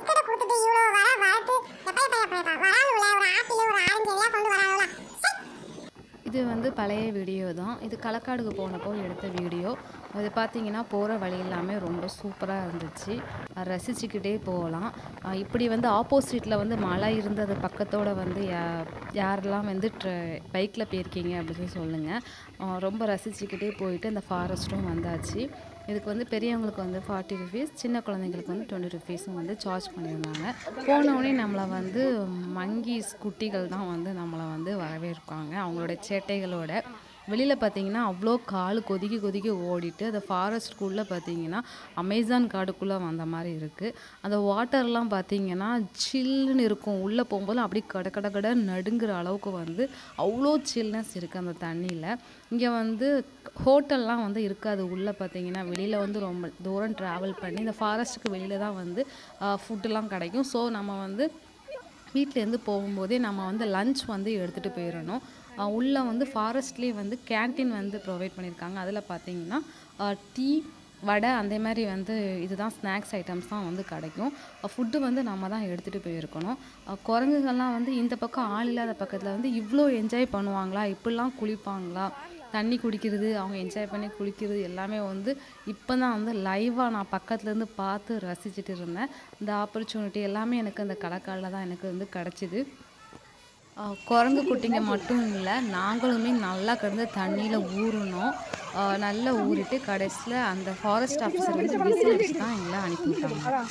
Biscuit கொடுத்துட்டு இவ்வளோ வளர்த்து வராளுல ஒரு ஆப்பிள் ஒரு ஆரஞ்சு எல்லாம் கொண்டு வராளுல. இது வந்து பழைய வீடியோ தான். இது களக்காடுக்கு போனப்போ எடுத்த வீடியோ. அது பார்த்தீங்கன்னா போகிற வழி எல்லாமே ரொம்ப சூப்பராக இருந்துச்சு. ரசிச்சுக்கிட்டே போகலாம். இப்படி வந்து ஆப்போசிட்டில் வந்து மலை இருந்தது பக்கத்தோட வந்து யாரெல்லாம் வந்து பைக்கில் போயிருக்கீங்க அப்படின்னு சொல்லுங்கள். ரொம்ப ரசிச்சுக்கிட்டே போயிட்டு அந்த ஃபாரஸ்ட்டும் வந்தாச்சு. இதுக்கு வந்து பெரியவங்களுக்கு வந்து 40 ருபீஸ், சின்ன குழந்தைங்களுக்கு வந்து 20 ருபீஸும் வந்து சார்ஜ் பண்ணியிருந்தாங்க. போனோடனே நம்மளை வந்து மங்கீஸ் குட்டிகள் தான் வந்து நம்மளை வந்து வரவேற்பாங்க அவங்களோட சேட்டைகளோட. வெளியில் பார்த்தீங்கன்னா அவ்வளோ கால் கொதிக்க கொதிக்க ஓடிட்டு அந்த ஃபாரஸ்ட்குள்ளே பார்த்தீங்கன்னா அமேசான் காடுக்குள்ளே வந்த மாதிரி இருக்குது. அந்த வாட்டர்லாம் பார்த்தீங்கன்னா சில்லுன்னு இருக்கும். உள்ளே போகும்போது அப்படி கட கட கட நடுங்கிற அளவுக்கு வந்து அவ்வளோ சில்னஸ் இருக்குது அந்த தண்ணியில். இங்கே வந்து ஹோட்டல்லாம் வந்து இருக்காது. உள்ளே பார்த்தீங்கன்னா வெளியில் வந்து ரொம்ப தூரம் ட்ராவல் பண்ணி இந்த ஃபாரஸ்ட்டுக்கு வெளியில் தான் வந்து ஃபுட்டுலாம் கிடைக்கும். ஸோ நம்ம வந்து வீட்டிலேருந்து போகும்போதே நம்ம வந்து லன்ச் வந்து எடுத்துகிட்டு போயிடணும். உள்ளே வந்து ஃபாரஸ்ட்லேயே வந்து கேன்டீன் வந்து ப்ரொவைட் பண்ணியிருக்காங்க. அதில் பார்த்தீங்கன்னா டீ, வடை அந்த மாதிரி வந்து இதுதான் ஸ்நாக்ஸ் ஐட்டம்ஸ் தான் வந்து கிடைக்கும். ஃபுட்டு வந்து நம்ம தான் எடுத்துகிட்டு போயிருக்கணும். குரங்குகள்லாம் வந்து இந்த பக்கம் ஆள் இல்லாத பக்கத்தில் வந்து இவ்வளோ என்ஜாய் பண்ணுவாங்களா, இப்படிலாம் குளிப்பாங்களா, தண்ணி குடிக்கிறது, அவங்க என்ஜாய் பண்ணி குளிக்கிறது எல்லாமே வந்து இப்போ தான் வந்து லைவாக நான் பக்கத்துலேருந்து பார்த்து ரசிச்சுட்டு இருந்தேன். இந்த ஆப்பர்ச்சுனிட்டி எல்லாமே எனக்கு அந்த களக்காடில் தான் எனக்கு வந்து கிடச்சிது. குரங்கு குட்டிங்க மட்டும் இல்லை, நாங்களுமே நல்லா கிடந்து தண்ணியில் ஊறினோம். நல்லா ஊறிட்டு கடைசியில் அந்த ஃபாரஸ்ட் ஆஃபீஸர் வந்து விசில் அடிச்சு தான் எங்களை அனுப்பி விட்டாங்க.